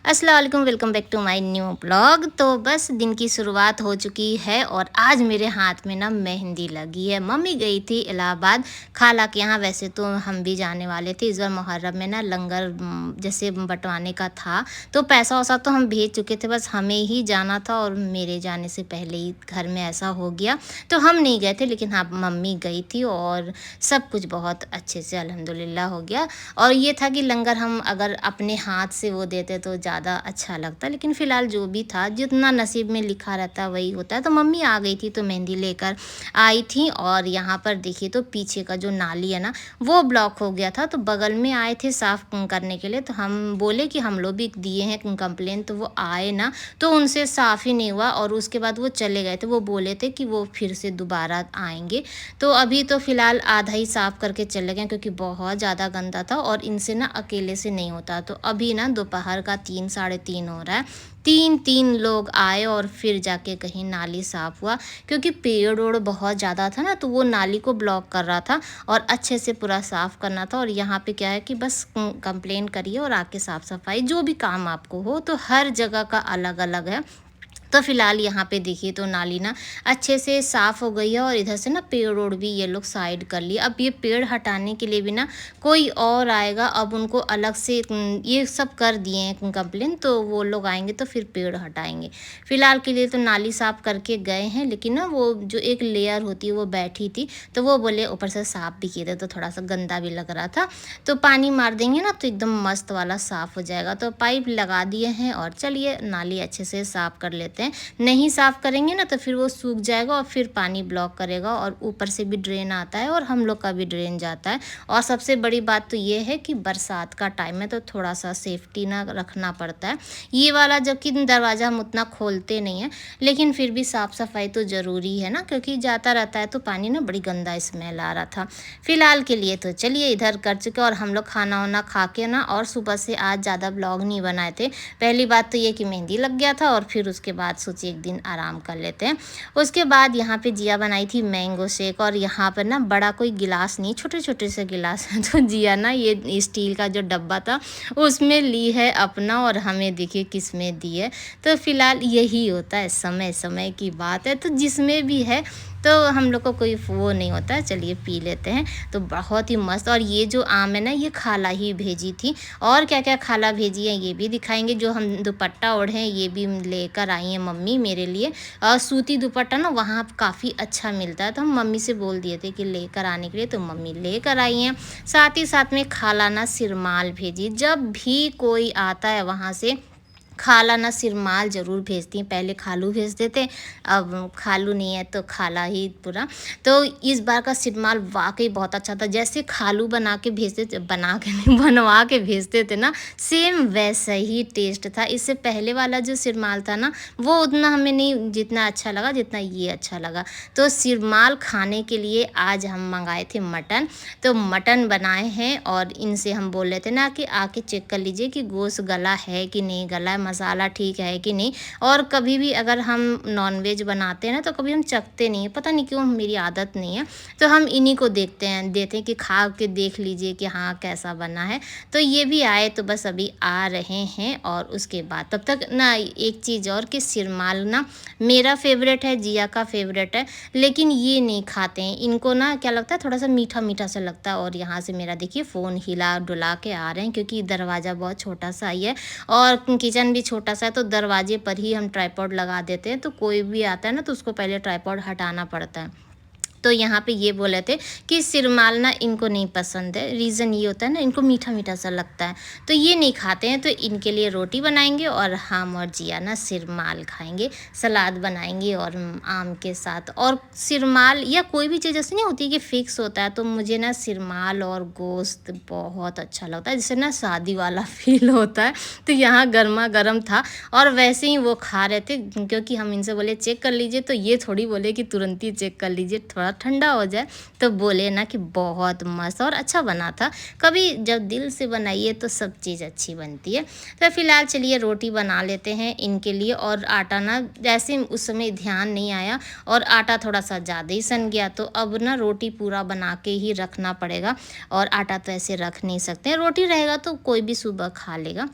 अस्सलाम वालेकुम, welcome back to my new blog. तो बस दिन की शुरुआत हो चुकी है और आज मेरे हाथ में ना मेहंदी लगी है। मम्मी गई थी इलाहाबाद खाला के यहाँ। वैसे तो हम भी जाने वाले थे, इस बार मुहर्रम में ना लंगर जैसे बंटवाने का था, तो पैसा वैसा तो हम भेज चुके थे, बस हमें ही जाना था और मेरे जाने से पहले ही घर में ऐसा हो गया तो हम नहीं गए थे। लेकिन हाँ, मम्मी गई थी और सब कुछ बहुत अच्छे से अल्हम्दुलिल्लाह हो गया। और ये था कि लंगर हम अगर अपने हाथ से वो देते तो ज़्यादा अच्छा लगता, लेकिन फ़िलहाल जो भी था, जितना नसीब में लिखा रहता है वही होता है। तो मम्मी आ गई थी तो मेहंदी लेकर आई थी। और यहाँ पर देखिए तो पीछे का जो नाली है ना, वो ब्लॉक हो गया था, तो बगल में आए थे साफ़ करने के लिए। तो हम बोले कि हम लोग भी दिए हैं कंप्लेंट, तो वो आए ना, तो उनसे साफ़ ही नहीं हुआ और उसके बाद वो चले गए थे। वो बोले थे कि वो फिर से दोबारा आएँगे। तो अभी तो फ़िलहाल आधा ही साफ़ करके चले गए क्योंकि बहुत ज़्यादा गंदा था और इनसे ना अकेले से नहीं होता। तो अभी ना दोपहर का 3 साढ़े 3 हो रहा है। 3 लोग आए और फिर जाके कहीं नाली साफ़ हुआ, क्योंकि पेड़-ओड़ बहुत ज़्यादा था ना, तो वो नाली को ब्लॉक कर रहा था और अच्छे से पूरा साफ़ करना था। और यहाँ पे क्या है कि बस कंप्लेंट करिए और आके साफ़-सफ़ाई जो भी काम आपको हो, तो हर जगह का अलग-अलग है। तो फ़िलहाल यहाँ पे देखिए तो नाली ना अच्छे से साफ़ हो गई है और इधर से ना पेड़-ओड़ भी ये लोग साइड कर लिए। अब ये पेड़ हटाने के लिए भी ना कोई और आएगा। अब उनको अलग से ये सब कर दिए हैं कंप्लेन, तो वो लोग आएँगे तो फिर पेड़ हटाएँगे। फ़िलहाल के लिए तो नाली साफ़ करके गए हैं, लेकिन ना वो जो एक लेयर होती है वो बैठी थी, तो वो बोले ऊपर से साफ़ भी किए थे तो थोड़ा-सा गंदा भी लग रहा था। तो पानी मार देंगे ना तो एकदम मस्त वाला साफ़ हो जाएगा। तो पाइप लगा दिए हैं और चलिए नाली अच्छे से साफ़ कर लेते हैं। नहीं साफ़ करेंगे ना तो फिर वो सूख जाएगा और फिर पानी ब्लॉक करेगा और ऊपर से भी ड्रेन आता है और हम लोग का भी ड्रेन जाता है। और सबसे बड़ी बात तो ये है कि बरसात का टाइम है तो थोड़ा-सा सेफ्टी ना रखना पड़ता है। ये वाला जबकि दरवाज़ा हम उतना खोलते नहीं हैं, लेकिन फिर भी साफ़-सफ़ाई तो ज़रूरी है ना, क्योंकि जाता रहता है तो पानी ना बड़ी गंदा स्मेल आ रहा था। फ़िलहाल के लिए तो चलिए इधर कर चुके और हम लोग खाना-वाना खा के ना, और सुबह से आज ज़्यादा ब्लॉग नहीं बनाए थे। पहली बात तो ये कि मेहंदी लग गया था और फिर उसके बाद सोचे एक दिन आराम कर लेते हैं। उसके बाद यहाँ पे जिया बनाई थी मैंगो शेक और यहाँ पर ना बड़ा कोई गिलास नहीं, छोटे-छोटे से गिलास हैं। तो जिया ना ये स्टील का जो डब्बा था उसमें ली है अपना और हमें देखिए किसमें दी है। तो फ़िलहाल यही होता है, समय-समय की बात है, तो जिसमें भी है तो हम लोग को कोई वो नहीं होता है। चलिए पी लेते हैं। तो बहुत ही मस्त। और ये जो आम है ना, ये खाला ही भेजी थी। और क्या-क्या खाला भेजी है ये भी दिखाएँगे। जो हम दुपट्टा ओढ़े हैं ये भी लेकर आई हैं मम्मी मेरे लिए। सूती दुपट्टा ना वहाँ काफ़ी अच्छा मिलता है, तो हम मम्मी से बोल दिए थे कि लेकर आने के लिए, तो मम्मी लेकर आई हैं। साथ ही साथ में खाला ना सिरमाल भेजी। जब भी कोई आता है वहाँ से, खाला ना सिरमाल ज़रूर भेजती हैं। पहले खालू भेजते थे, अब खालू नहीं है तो खाला ही पूरा। तो इस बार का सिरमाल वाक़ई बहुत अच्छा था। जैसे खालू बना के भेजते थे, बना के नहीं बनवा के भेजते थे ना, सेम वैसा ही टेस्ट था। इससे पहले वाला जो सिरमाल था ना, वो उतना हमें नहीं जितना अच्छा लगा जितना ये अच्छा लगा। तो सिरमाल खाने के लिए आज हम मँगाए थे मटन। तो मटन बनाए हैं और इनसे हम बोल रहे थे ना कि आके चेक कर लीजिए कि गोश्त गला है कि नहीं गला है, मसाला ठीक है कि नहीं। और कभी भी अगर हम नॉनवेज बनाते हैं ना तो कभी हम चखते नहीं हैं, पता नहीं क्यों, मेरी आदत नहीं है। तो हम इन्हीं को देखते हैं, देते हैं कि खा के देख लीजिए कि हाँ कैसा बना है। तो ये भी आए तो बस अभी आ रहे हैं और उसके बाद तब तक ना एक चीज़ और कि सिरमाल ना मेरा फ़ेवरेट है, जिया का फ़ेवरेट है, लेकिन ये नहीं खाते हैं। इनको ना क्या लगता है, थोड़ा-सा मीठा-मीठा सा लगता है। और यहाँ से मेरा देखिए फ़ोन हिला-डुला के आ रहे हैं क्योंकि दरवाज़ा बहुत छोटा-सा ही है और किचन भी छोटा-सा है, तो दरवाजे पर ही हम ट्राइपॉड लगा देते हैं। तो कोई भी आता है ना तो उसको पहले ट्राइपॉड हटाना पड़ता है। तो यहाँ पे ये बोले थे कि सिरमाल ना इनको नहीं पसंद है। रीज़न ये होता है ना, इनको मीठा-मीठा सा लगता है, तो ये नहीं खाते हैं। तो इनके लिए रोटी बनाएँगे और हम और जिया ना सिरमाल खाएँगे। सलाद बनाएँगे और आम के साथ। और सिरमाल या कोई भी चीज़ ऐसी नहीं होती कि फ़िक्स होता है, तो मुझे ना सिरमाल और गोश्त बहुत अच्छा लगता है, जिससे ना शादी वाला फ़ील होता है। तो यहाँ गरमा-गरम था और वैसे ही वो खा रहे थे, क्योंकि हम इनसे बोले चेक कर लीजिए, तो ये थोड़ी बोले कि तुरंत ही चेक कर लीजिए, थोड़ा ठंडा हो जाए। तो बोले ना कि बहुत मस्त और अच्छा बना था। कभी जब दिल से बनाइए तो सब चीज़ अच्छी बनती है। तो फिलहाल चलिए रोटी बना लेते हैं इनके लिए। और आटा ना जैसे उस समय ध्यान नहीं आया और आटा थोड़ा सा ज़्यादा ही सन गया, तो अब ना रोटी पूरा बना के ही रखना पड़ेगा और आटा तो ऐसे रख नहीं सकते हैं। रोटी रहेगा तो कोई भी सुबह खा लेगा।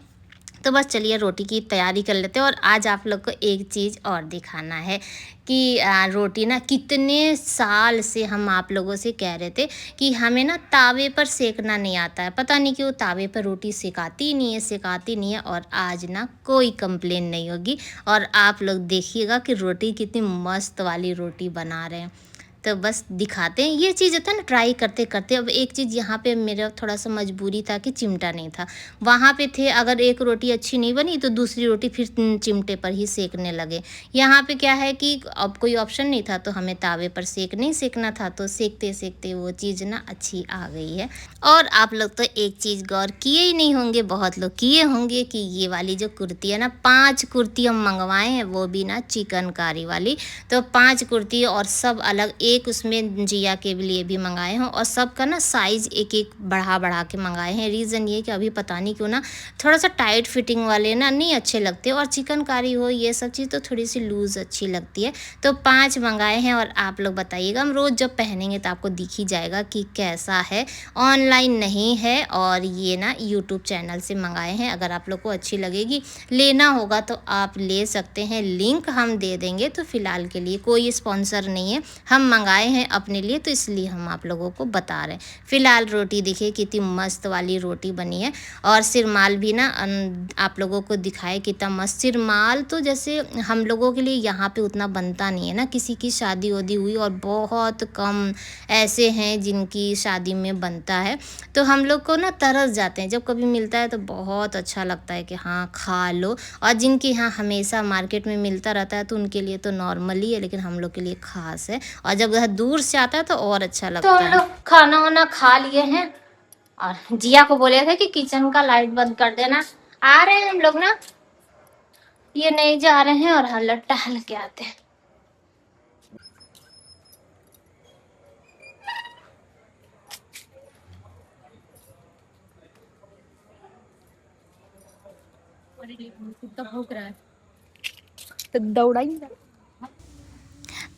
तो बस चलिए रोटी की तैयारी कर लेते हैं। और आज आप लोग को एक चीज़ और दिखाना है कि रोटी ना कितने साल से हम आप लोगों से कह रहे थे कि हमें ना तावे पर सेकना नहीं आता है, पता नहीं क्यों तावे पर रोटी सिकाती ही नहीं है, सिकाती नहीं है। और आज ना कोई कंप्लेन नहीं होगी और आप लोग देखिएगा कि रोटी कितनी मस्त वाली रोटी बना रहे हैं। तो बस दिखाते हैं ये चीज़ होता है ना, ट्राई करते करते। अब एक चीज़ यहाँ पे मेरा थोड़ा सा मजबूरी था कि चिमटा नहीं था, वहाँ पे थे अगर एक रोटी अच्छी नहीं बनी तो दूसरी रोटी फिर चिमटे पर ही सेकने लगे। यहाँ पे क्या है कि अब कोई ऑप्शन नहीं था तो हमें तावे पर नहीं सेकना था, तो सेकते सेकते वो चीज़ ना अच्छी आ गई है। और आप लोग तो एक चीज़ गौर किए ही नहीं होंगे, बहुत लोग किए होंगे कि ये वाली जो कुर्ती है ना, 5 कुर्ती हम मंगवाए हैं, वो भी ना चिकनकारी वाली। तो 5 कुर्ती और सब अलग, एक उसमें जिया के लिए भी मंगाए हैं और सबका ना साइज़ एक एक बढ़ा बढ़ा के मंगाए हैं। रीज़न ये कि अभी पता नहीं क्यों ना थोड़ा सा टाइट फिटिंग वाले ना नहीं अच्छे लगते, और चिकनकारी हो ये सब चीज़ तो थोड़ी सी लूज़ अच्छी लगती है। तो 5 मंगाए हैं और आप लोग बताइएगा, हम रोज़ जब पहनेंगे तो आपको दिख ही जाएगा कि कैसा है। ऑनलाइन नहीं है और ये ना यूट्यूब चैनल से मंगाए हैं। अगर आप लोग को अच्छी लगेगी, लेना होगा तो आप ले सकते हैं, लिंक हम दे देंगे। तो फ़िलहाल के लिए कोई स्पॉन्सर नहीं है, हम मंगाए हैं अपने लिए तो इसलिए हम आप लोगों को बता रहे हैं। फ़िलहाल रोटी देखिए कितनी मस्त वाली रोटी बनी है। और सिरमाल भी ना आप लोगों को दिखाए कितना मस्त। सिरमाल तो जैसे हम लोगों के लिए यहाँ पे उतना बनता नहीं है ना, किसी की शादी वादी हुई और बहुत कम ऐसे हैं जिनकी शादी में बनता है, तो हम लोग को ना तरस जाते हैं। जब कभी मिलता है तो बहुत अच्छा लगता है कि हाँ खा लो। और जिनके यहाँ हमेशा मार्केट में मिलता रहता है तो उनके लिए तो नॉर्मली है, लेकिन हम लोग के लिए ख़ास है। और जब दूर से आता है तो और अच्छा लगता है। तो हम लोग खाना वाना खा लिए हैं और जिया को बोले थे कि किचन का लाइट बंद कर देना। आ रहे हैं हम लोग ना, ये नहीं जा रहे हैं और हल्ला टहल के आते हैं। तो भूख रहा है तो दौड़ाई।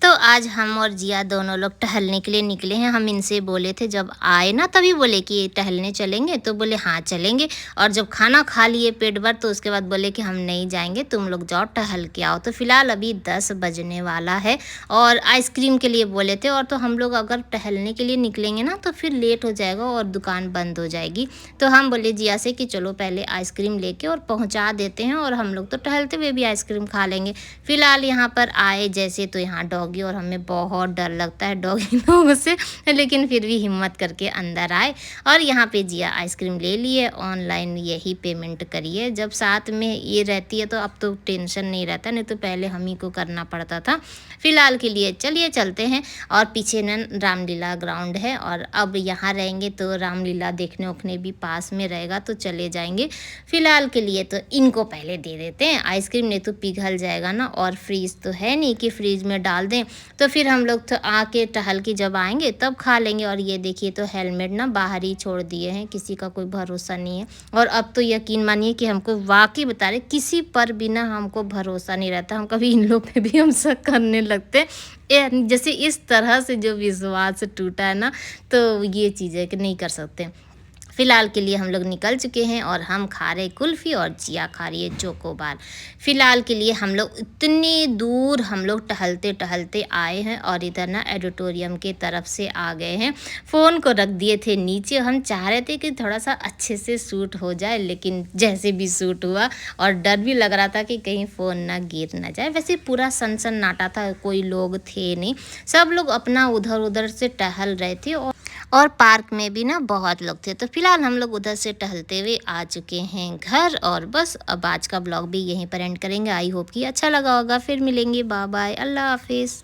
तो आज हम और जिया दोनों लोग टहलने के लिए निकले हैं। हम इनसे बोले थे जब आए ना तभी बोले कि टहलने चलेंगे, तो बोले हाँ चलेंगे। और जब खाना खा लिए पेट भर तो उसके बाद बोले कि हम नहीं जाएंगे, तुम लोग जाओ टहल के आओ। तो फ़िलहाल अभी 10 बजने वाला है और आइसक्रीम के लिए बोले थे। और तो हम लोग अगर टहलने के लिए निकलेंगे ना तो फिर लेट हो जाएगा और दुकान बंद हो जाएगी। तो हम बोले जिया से कि चलो पहले आइसक्रीम लेके और पहुँचा देते हैं और हम लोग तो टहलते हुए भी आइसक्रीम खा लेंगे। फ़िलहाल यहाँ पर आए जैसे तो यहाँ डॉगी, और हमें बहुत डर लगता है डॉगी लोगों से, लेकिन फिर भी हिम्मत करके अंदर आए। और यहाँ पे जिया आइसक्रीम ले लिए, ऑनलाइन यही पेमेंट करिए। जब साथ में ये रहती है तो अब तो टेंशन नहीं रहता, नहीं तो पहले हम ही को करना पड़ता था। फ़िलहाल के लिए चलिए चलते हैं। और पीछे न रामलीला ग्राउंड है और अब यहाँ रहेंगे तो रामलीला देखने उखने भी पास में रहेगा, तो चले जाएंगे। फ़िलहाल के लिए तो इनको पहले दे देते हैं आइसक्रीम, नहीं तो पिघल जाएगा ना। और फ्रीज़ तो है नहीं कि फ्रीज में डाल दें, तो फिर हम लोग तो आके टहल के जब आएंगे तब खा लेंगे। और ये देखिए तो हेलमेट ना बाहर ही छोड़ दिए हैं, किसी का कोई भरोसा नहीं है। और अब तो यकीन मानिए कि हमको वाकई बता रहे किसी पर भी ना हमको भरोसा नहीं रहता, हम कभी इन लोग पे भी हम शक करने लगते जैसे इस तरह से जो विश्वास टूटा है ना, तो ये चीज़ है कि नहीं कर सकते। फ़िलहाल के लिए हम लोग निकल चुके हैं और हम खा रहे कुल्फ़ी और जिया खा रही है चोकोबार। फ़िलहाल के लिए हम लोग इतनी दूर हम लोग टहलते टहलते आए हैं और इधर ना एडिटोरियम के तरफ से आ गए हैं। फ़ोन को रख दिए थे नीचे, हम चाह रहे थे कि थोड़ा सा अच्छे से शूट हो जाए, लेकिन जैसे भी शूट हुआ। और डर भी लग रहा था कि कहीं फ़ोन ना गिर ना जाए। वैसे पूरा सनसनाटा था, कोई लोग थे नहीं, सब लोग अपना उधर उधर से टहल रहे थे। और पार्क में भी ना बहुत लोग थे। तो फिलहाल हम लोग उधर से टहलते हुए आ चुके हैं घर। और बस अब आज का ब्लॉग भी यहीं पर एंड करेंगे। आई होप कि अच्छा लगा होगा। फिर मिलेंगे, बाय बाय, अल्लाह हाफिज़।